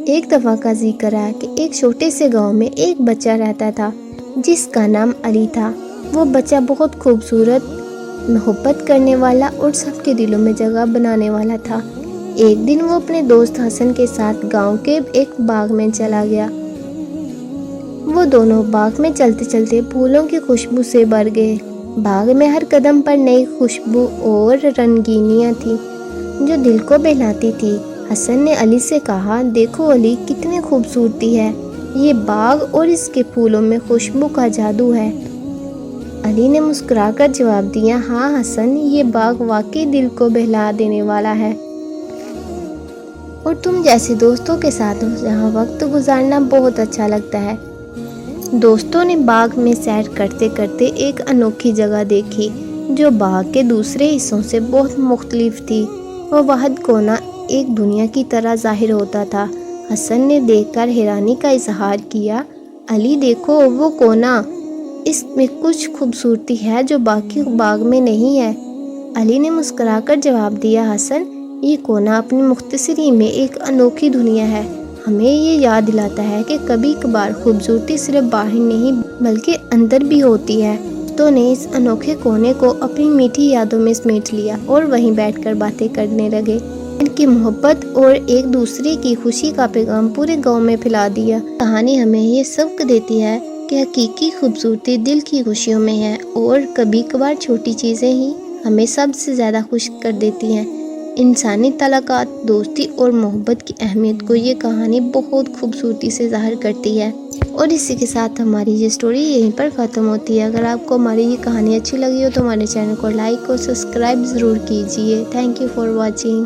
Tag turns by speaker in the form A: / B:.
A: ایک دفعہ کا ذکر ہے کہ ایک چھوٹے سے گاؤں میں ایک بچہ رہتا تھا جس کا نام علی تھا۔ وہ بچہ بہت خوبصورت، محبت کرنے والا اور سب کے دلوں میں جگہ بنانے والا تھا۔ ایک دن وہ اپنے دوست حسن کے ساتھ گاؤں کے ایک باغ میں چلا گیا۔ وہ دونوں باغ میں چلتے چلتے پھولوں کی خوشبو سے بھر گئے۔ باغ میں ہر قدم پر نئی خوشبو اور رنگینیاں تھیں جو دل کو بہلاتی تھی۔ حسن نے علی سے کہا، دیکھو علی، کتنی خوبصورتی ہے یہ باغ اور اس کے پھولوں میں خوشبو کا جادو ہے۔ علی نے مسکرا کر جواب دیا، ہاں حسن، یہ باغ واقعی دل کو بہلا دینے والا ہے، اور تم جیسے دوستوں کے ساتھ یہاں وقت گزارنا بہت اچھا لگتا ہے۔ دوستوں نے باغ میں سیر کرتے کرتے ایک انوکھی جگہ دیکھی جو باغ کے دوسرے حصوں سے بہت مختلف تھی۔ وہ واحد کونا ایک دنیا کی طرح ظاہر ہوتا تھا۔ حسن نے دیکھ کر حیرانی کا اظہار کیا، علی دیکھو وہ کونا، اس میں کچھ خوبصورتی ہے جو باقی باغ میں نہیں ہے۔ علی نے مسکرا کر جواب دیا، حسن، یہ کونا اپنی مختصری میں ایک انوکھی دنیا ہے، ہمیں یہ یاد دلاتا ہے کہ کبھی کبھار خوبصورتی صرف باہر نہیں بلکہ اندر بھی ہوتی ہے۔ تو نے اس انوکھے کونے کو اپنی میٹھی یادوں میں سمیٹ لیا اور وہیں بیٹھ کر باتیں کرنے لگے۔ ان کی محبت اور ایک دوسرے کی خوشی کا پیغام پورے گاؤں میں پھیلا دیا۔ کہانی ہمیں یہ سبق دیتی ہے کہ حقیقی خوبصورتی دل کی خوشیوں میں ہے، اور کبھی کبھار چھوٹی چیزیں ہی ہمیں سب سے زیادہ خوش کر دیتی ہیں۔ انسانی تعلقات، دوستی اور محبت کی اہمیت کو یہ کہانی بہت خوبصورتی سے ظاہر کرتی ہے۔ اور اسی کے ساتھ ہماری یہ سٹوری یہیں پر ختم ہوتی ہے۔ اگر آپ کو ہماری یہ کہانی اچھی لگی ہو تو ہمارے چینل کو لائک اور سبسکرائب ضرور کیجیے۔ Thank you for watching.